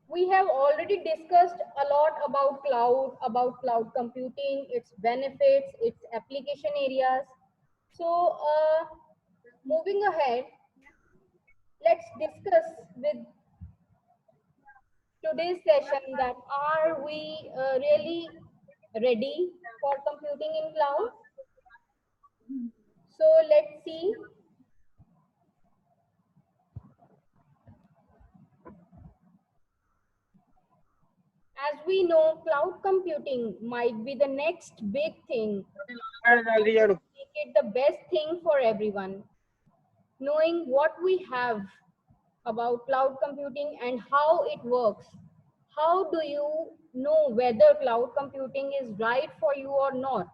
We have already discussed a lot about cloud computing, its benefits, its application areas. So, moving ahead, let's discuss with today's session that are we really ready for computing in cloud? So, let's see. As we know, cloud computing might be the next big thing, but what will make it the best thing for everyone? Knowing what we have about cloud computing and how it works. How do you know whether cloud computing is right for you or not?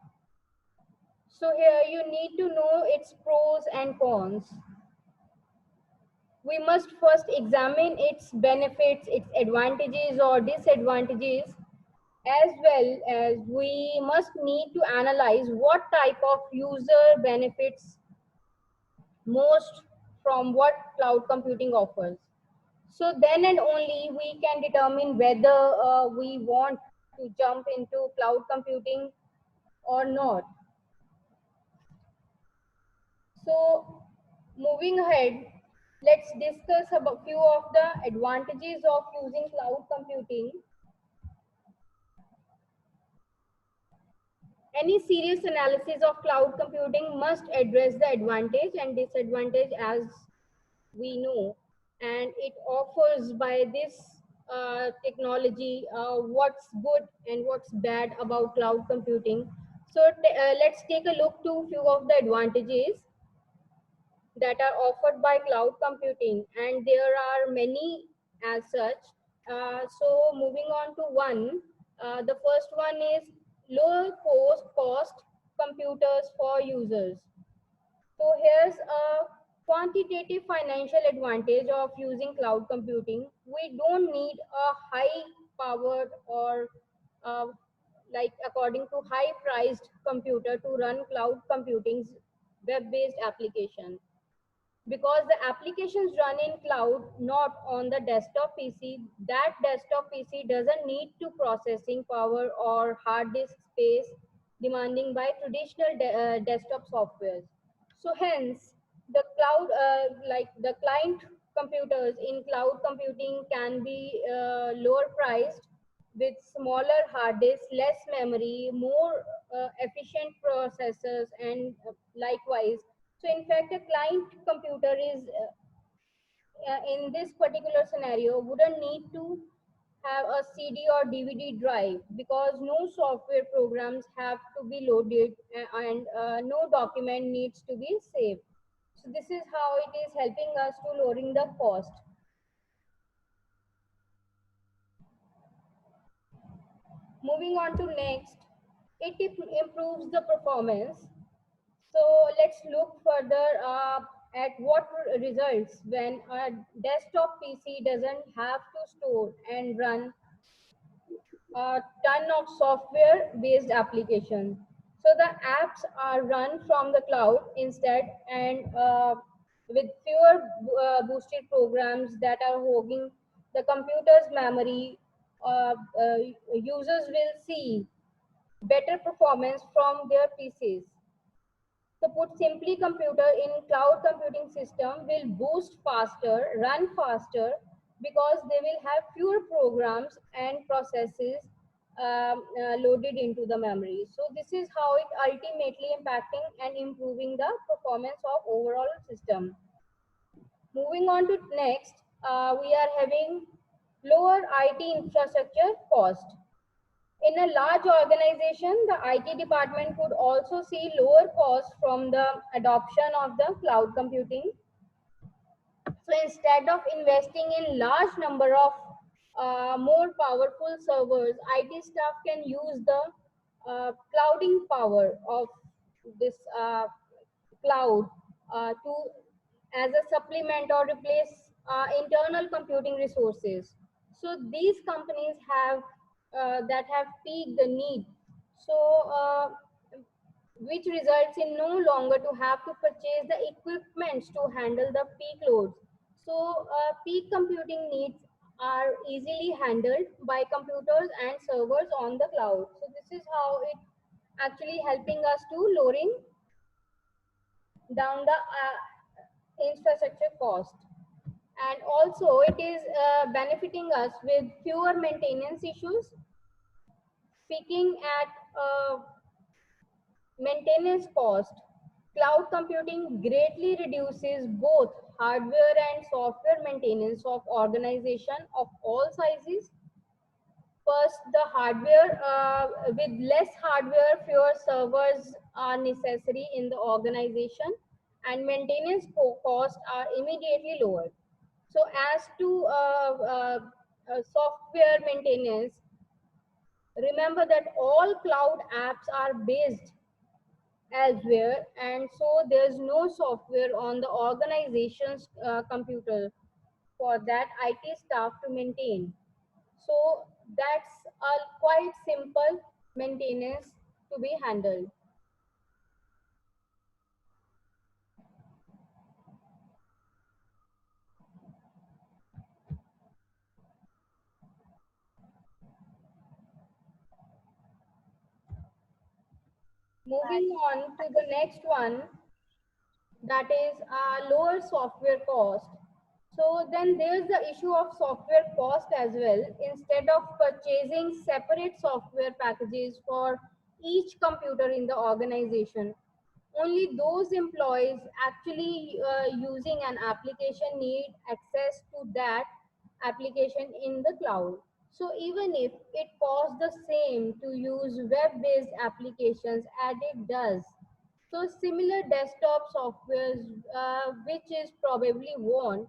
So here you need to know its pros and cons. We must first examine its benefits, its advantages or disadvantages, as well as we must need to analyze what type of user benefits most from what cloud computing offers. So then and only we can determine whether we want to jump into cloud computing or not. So moving ahead, let's discuss about few of the advantages of using cloud computing. Any serious analysis of cloud computing must address the advantage and disadvantage as we know, and it offers by this technology what's good and what's bad about cloud computing. So let's take a look to few of the advantages that are offered by cloud computing, and there are many as such. So moving on to one, the first one is lower cost computers for users. So here's a quantitative financial advantage of using cloud computing. We don't need a high powered or uh, like according to high priced computer to run cloud computing's web based application, because the applications run in cloud, not on the desktop PC. That desktop PC doesn't need to processing power or hard disk space demanding by traditional desktop softwares. So hence the cloud like the client computers in cloud computing can be lower priced with smaller hard disks, less memory, more efficient processors, and likewise. So in fact, a client computer is in this particular scenario wouldn't need to have a CD or DVD drive, because no software programs have to be loaded and no document needs to be saved. So this is how it is helping us to lowering the cost. Moving on to next, it improves the performance. So let's look further at what results when a desktop PC doesn't have to store and run a ton of software based applications. So the apps are run from the cloud instead, and with fewer boosted programs that are hogging the computer's memory, users will see better performance from their PCs. So put simply, computer in cloud computing system will boost faster, run faster, because they will have fewer programs and processes loaded into the memory. So this is how it ultimately impacting and improving the performance of overall system. Moving on to next, we are having lower IT infrastructure cost. In a large organization, the IT department could also see lower costs from the adoption of the cloud computing. So instead of investing in large number of more powerful servers, IT staff can use the clouding power of this cloud to as a supplement or replace internal computing resources. So these companies have that have peaked the need. So which results in no longer to have to purchase the equipments to handle the peak loads. So peak computing needs are easily handled by computers and servers on the cloud. So this is how it actually helping us to lowering down the infrastructure cost. And also it is benefiting us with fewer maintenance issues. Speaking at maintenance cost, cloud computing greatly reduces both hardware and software maintenance of organization of all sizes. First, the hardware, with less hardware, fewer servers are necessary in the organization, and maintenance costs are immediately lower. So, as to software maintenance, remember that all cloud apps are based elsewhere, and so there's no software on the organization's computer for that IT staff to maintain. So that's a quite simple maintenance to be handled. Moving on to the next one, that is lower software cost. So then there's the issue of software cost as well. Instead of purchasing separate software packages for each computer in the organization, only those employees actually using an application need access to that application in the cloud. So even if it costs the same to use web-based applications as it does, so similar desktop softwares, which is probably worn,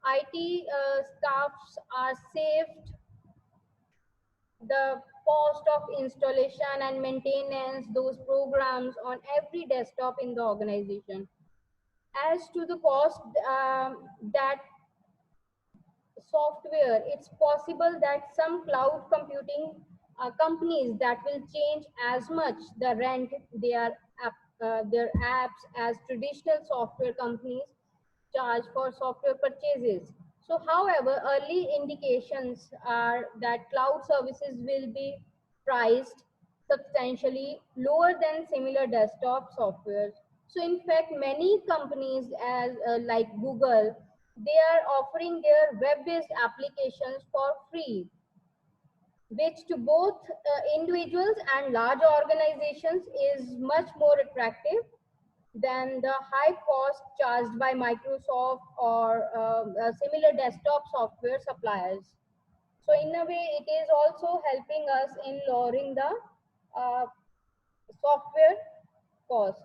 IT staffs are saved the cost of installation and maintenance those programs on every desktop in the organization. As to the cost, that software, it's possible that some cloud computing companies that will change as much the rent their apps as traditional software companies charge for software purchases. So, however, early indications are that cloud services will be priced substantially lower than similar desktop softwares. So, in fact, many companies as like Google, they are offering their web-based applications for free, which to both individuals and large organizations is much more attractive than the high cost charged by Microsoft or similar desktop software suppliers. So in a way, it is also helping us in lowering the uh, software cost.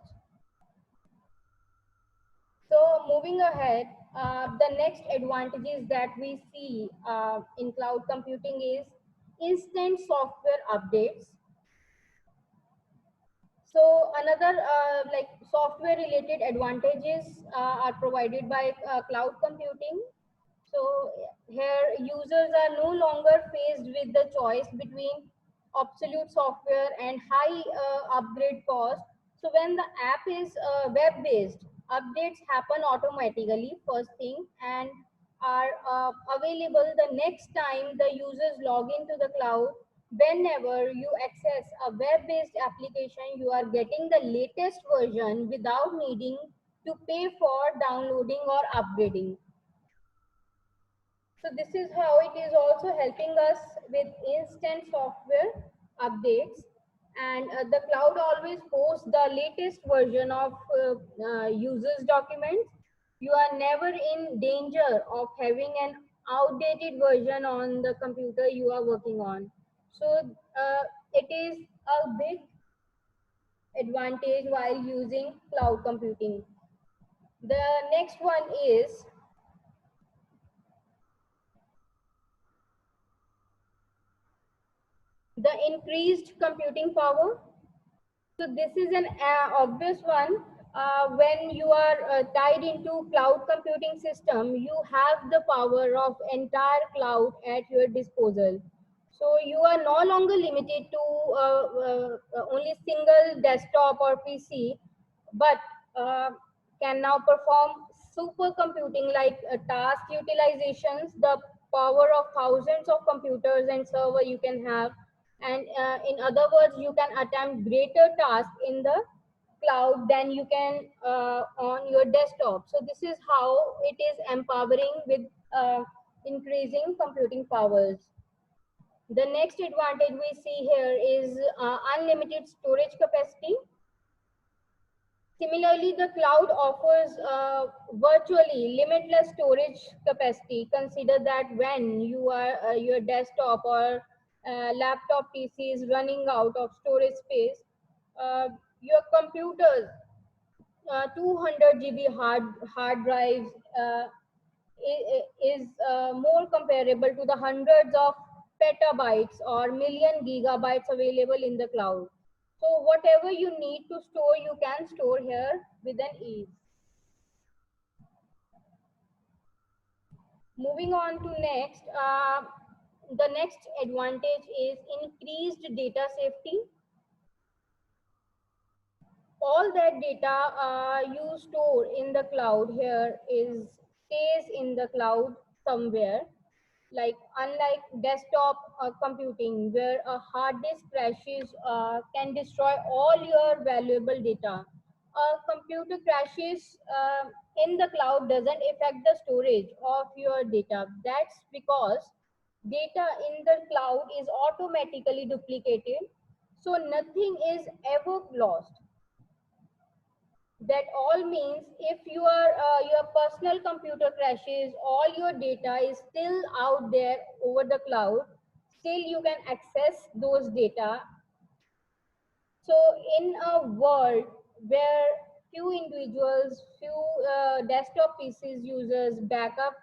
So moving ahead, the next advantages that we see in cloud computing is instant software updates. So another like software related advantages are provided by cloud computing. So here users are no longer faced with the choice between obsolete software and high upgrade cost. So when the app is web based, updates happen automatically first thing and are available the next time the users log into the cloud. Whenever you access a web based application, you are getting the latest version without needing to pay for downloading or upgrading. So this is how it is also helping us with instant software updates, and the cloud always posts the latest version of users documents. You are never in danger of having an outdated version on the computer you are working on. So it is a big advantage while using cloud computing. The next one is the increased computing power. So this is an obvious one. When you are tied into cloud computing system, you have the power of entire cloud at your disposal. So you are no longer limited to only single desktop or PC, but can now perform supercomputing like task utilizations, the power of thousands of computers and server you can have. And in other words, you can attempt greater tasks in the cloud than you can on your desktop. So this is how it is empowering with increasing computing powers. The next advantage we see here is unlimited storage capacity. Similarly, the cloud offers virtually limitless storage capacity. Consider that when your desktop or laptop PC is running out of storage space, your computer's 200 GB hard drives is more comparable to the hundreds of petabytes or million gigabytes available in the cloud. So whatever you need to store, you can store here with an ease. Moving on to next, the next advantage is increased data safety. All that data you store in the cloud here is stays in the cloud somewhere, like unlike desktop computing where a hard disk crashes can destroy all your valuable data. Computer crashes in the cloud doesn't affect the storage of your data. That's because data in the cloud is automatically duplicated, so nothing is ever lost. That all means if your personal computer crashes, all your data is still out there over the cloud, still you can access those data. So in a world where few individuals, few desktop pcs users back up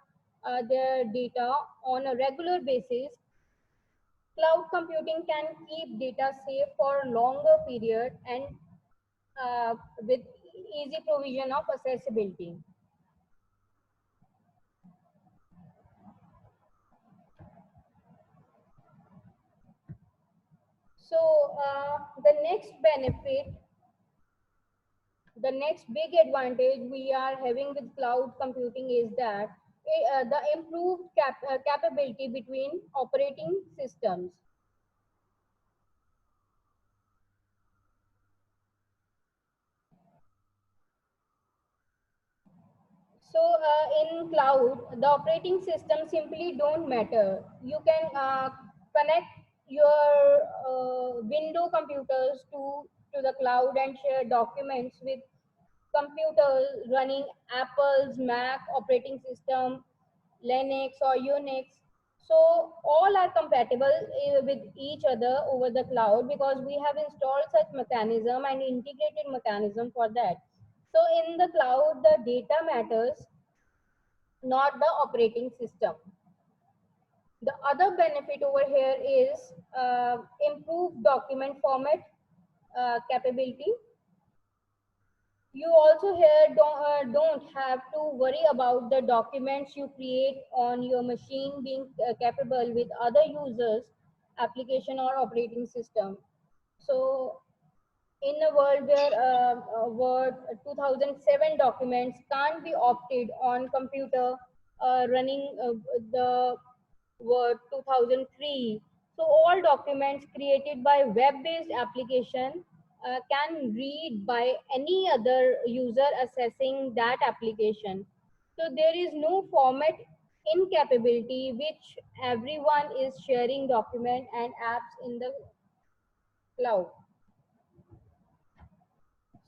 their data on a regular basis, cloud computing can keep data safe for a longer period and with easy provision of accessibility. So the next benefit, the next big advantage we are having with cloud computing is that the improved capability between operating systems. So in cloud, the operating system simply don't matter. You can connect your window computers to the cloud and share documents with computers running Apple's Mac operating system, Linux or Unix. So all are compatible with each other over the cloud because we have installed such mechanism and integrated mechanism for that. So in the cloud, the data matters, not the operating system. The other benefit over here is improved document format capability. You also here don't have to worry about the documents you create on your machine being capable with other users, application or operating system. So in a world where Word 2007 documents can't be opted on computer running the Word 2003. So all documents created by web-based application can read by any other user accessing that application. So there is no format incapability which everyone is sharing document and apps in the cloud.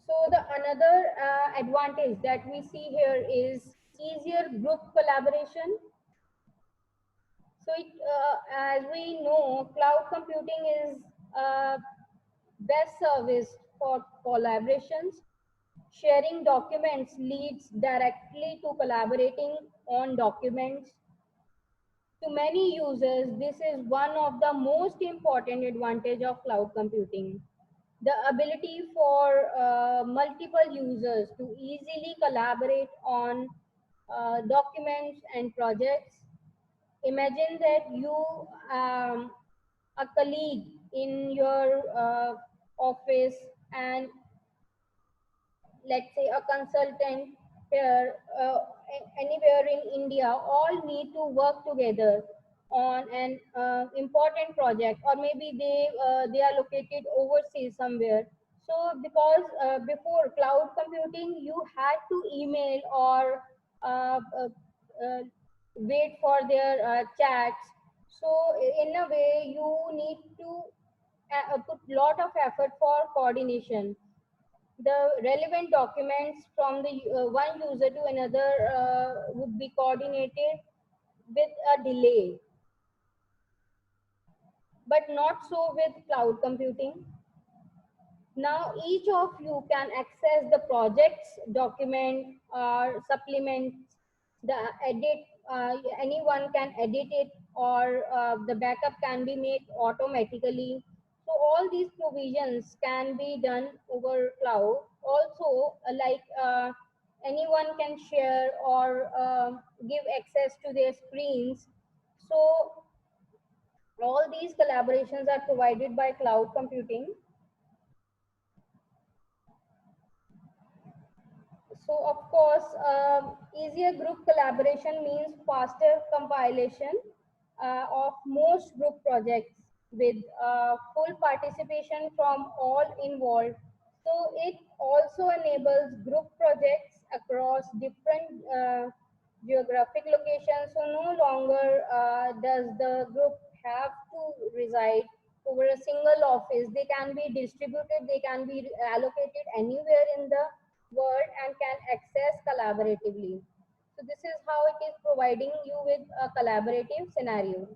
So the another advantage that we see here is easier group collaboration. So as we know, cloud computing is best service for collaborations. Sharing documents leads directly to collaborating on documents. To many users, this is one of the most important advantage of cloud computing. The ability for multiple users to easily collaborate on documents and projects. Imagine that you, a colleague in your office, and let's say a consultant. here, anywhere in India, all need to work together on an important project, or maybe they are located overseas somewhere. So because before cloud computing, you had to email or uh, wait for their chats. So in a way, you need to put lot of effort for coordination. The relevant documents from the one user to another would be coordinated with a delay, but not so with cloud computing. Now each of you can access the project's document or supplements, the edit, anyone can edit it, or the backup can be made automatically. So all these provisions can be done over cloud. Also, anyone can share or give access to their screens. So all these collaborations are provided by cloud computing. So of course, easier group collaboration means faster compilation of most group projects with full participation from all involved. So it also enables group projects across different geographic locations. So no longer does the group have to reside over a single office. They can be distributed, they can be allocated anywhere in the world and can access collaboratively. So this is how it is providing you with a collaborative scenario.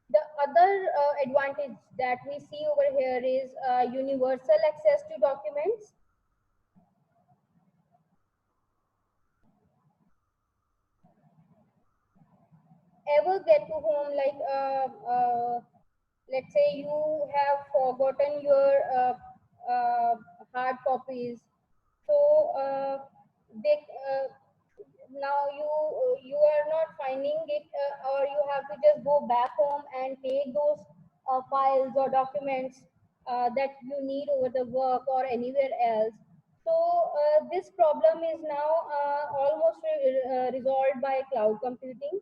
The other advantage that we see over here is universal access to documents. Ever get to home, like let's say you have forgotten your hard copies, so they now you are not finding it, or you have to just go back home and take those files or documents that you need over the work or anywhere else. So this problem is now almost resolved by cloud computing.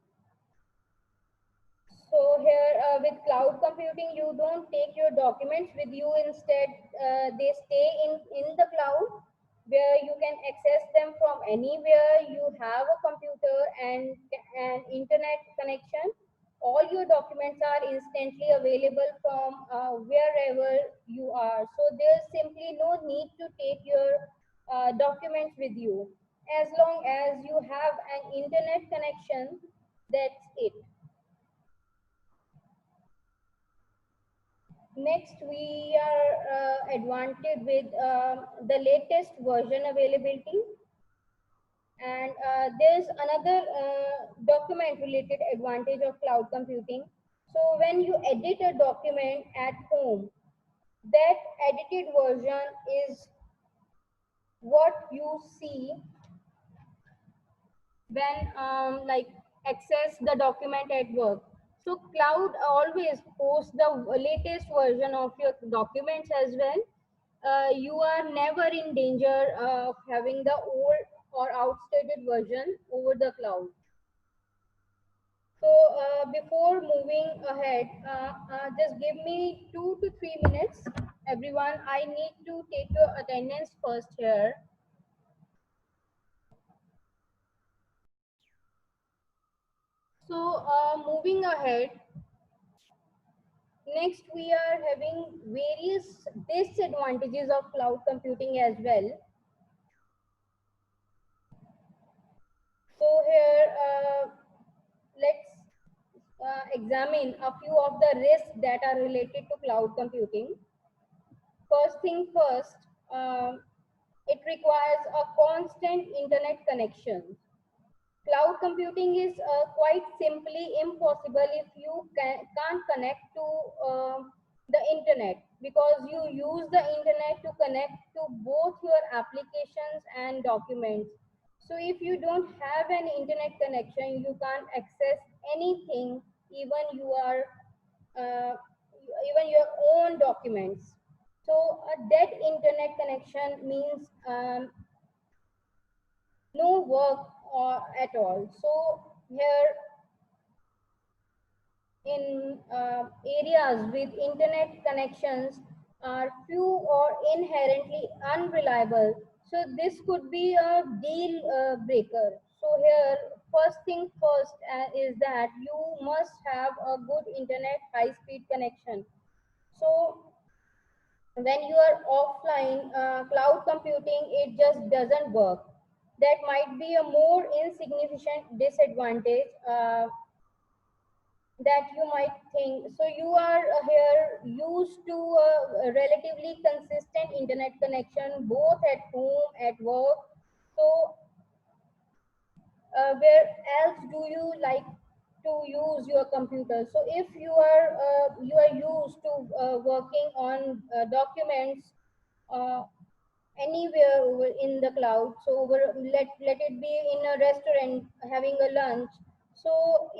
So here with cloud computing, you don't take your documents with you. Instead, they stay in the cloud where you can access them from anywhere. You have a computer and an internet connection. All your documents are instantly available from wherever you are. So there's simply no need to take your documents with you. As long as you have an internet connection, that's it. Next, we are advantaged with the latest version availability. And there's another document related advantage of cloud computing. So when you edit a document at home, that edited version is what you see when access the document at work. So cloud always posts the latest version of your documents as well. You are never in danger of having the old or outdated version over the cloud. So before moving ahead, just give me 2 to 3 minutes, everyone. I need to take your attendance first here. So moving ahead, next we are having various disadvantages of cloud computing as well. So here, let's examine a few of the risks that are related to cloud computing. First thing first, it requires a constant internet connection. Cloud computing is quite simply impossible if you can't connect to the internet, because you use the internet to connect to both your applications and documents. So if you don't have an internet connection, you can't access anything, even you are even your own documents. So a dead internet connection means no work at all. So here in areas with internet connections are few or inherently unreliable. So this could be a deal breaker. So here, first thing first is that you must have a good internet high speed connection. So when you are offline, cloud computing, it just doesn't work. That might be a more insignificant disadvantage that you might think. So you are here used to a relatively consistent internet connection, both at home, at work. So where else do you like to use your computer? So if you are used to working on documents uh, anywhere over in the cloud. So over, let it be in a restaurant having a lunch. So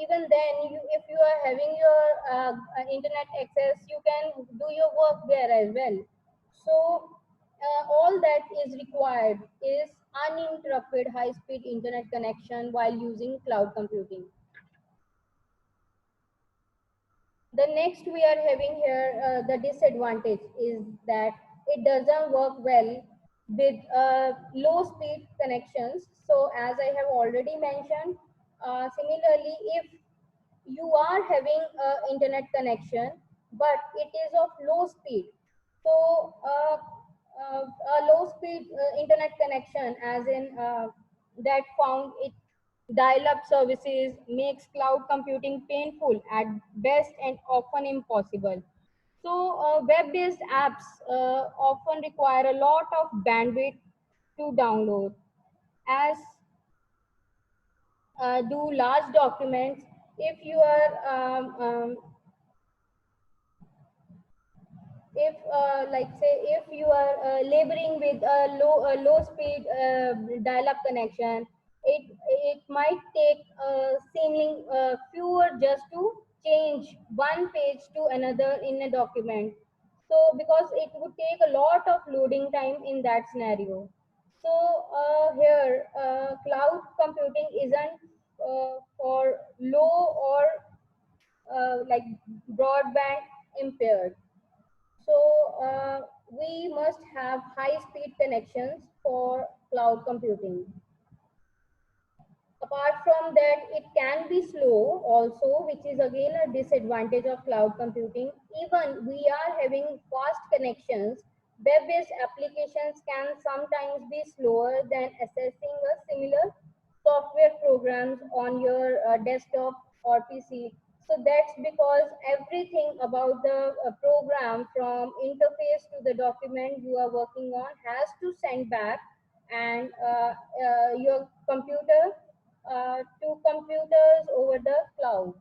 even then, if you are having your internet access, you can do your work there as well. So all that is required is uninterrupted high speed internet connection while using cloud computing. The next we are having here, the disadvantage is that it doesn't work well with low speed connections. So as I have already mentioned, similarly, if you are having internet connection but it is of low speed, so a low speed internet connection, as in that found it dial-up services, makes cloud computing painful at best and often impossible. So web-based apps often require a lot of bandwidth to download, as do large documents. If you are if like say if you are laboring with a low speed dial-up connection, it might take seeming fewer just to change one page to another in a document. So because it would take a lot of loading time in that scenario. So here cloud computing isn't for low or like broadband impaired. So we must have high speed connections for cloud computing. Apart from that, it can be slow also, which is again a disadvantage of cloud computing. Even we are having fast connections, web-based applications can sometimes be slower than accessing a similar software programs on your desktop or PC. So that's because everything about the program, from interface to the document you are working on, has to send back, and your computer to computers over the cloud.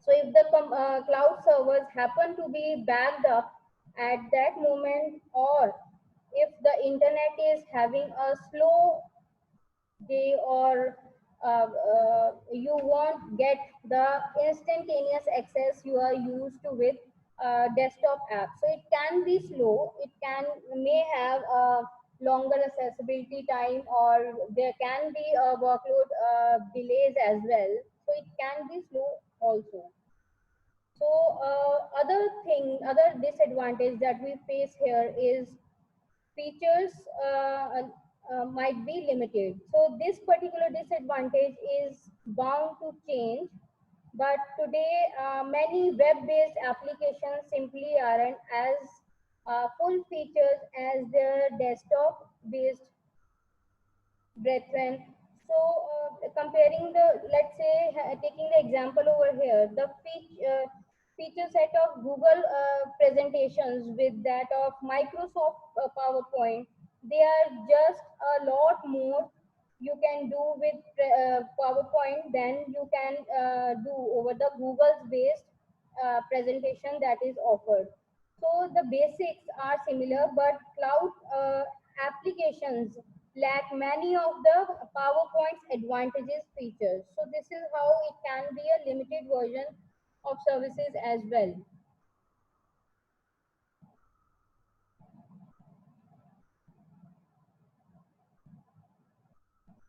So if the cloud servers happen to be backed up at that moment, or if the internet is having a slow day, or you won't get the instantaneous access you are used to with desktop apps. So it can be slow, it can may have a longer accessibility time, or there can be a workload delays as well. So it can be slow also. So other disadvantage that we face here is features might be limited. So this particular disadvantage is bound to change. But today, many web-based applications simply aren't as full features as their desktop-based brethren. So comparing the, let's say, taking the example over here, the feature set of Google presentations with that of Microsoft PowerPoint, they are just a lot more you can do with PowerPoint than you can do over the Google's based presentation that is offered. So the basics are similar, but cloud applications lack many of the PowerPoint's advantages features. So this is how it can be a limited version of services as well.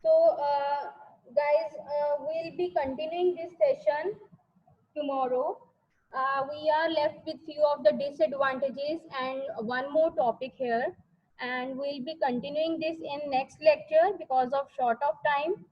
So, guys, we'll be continuing this session tomorrow. We are left with few of the disadvantages and one more topic here, and we'll be continuing this in next lecture because of short of time.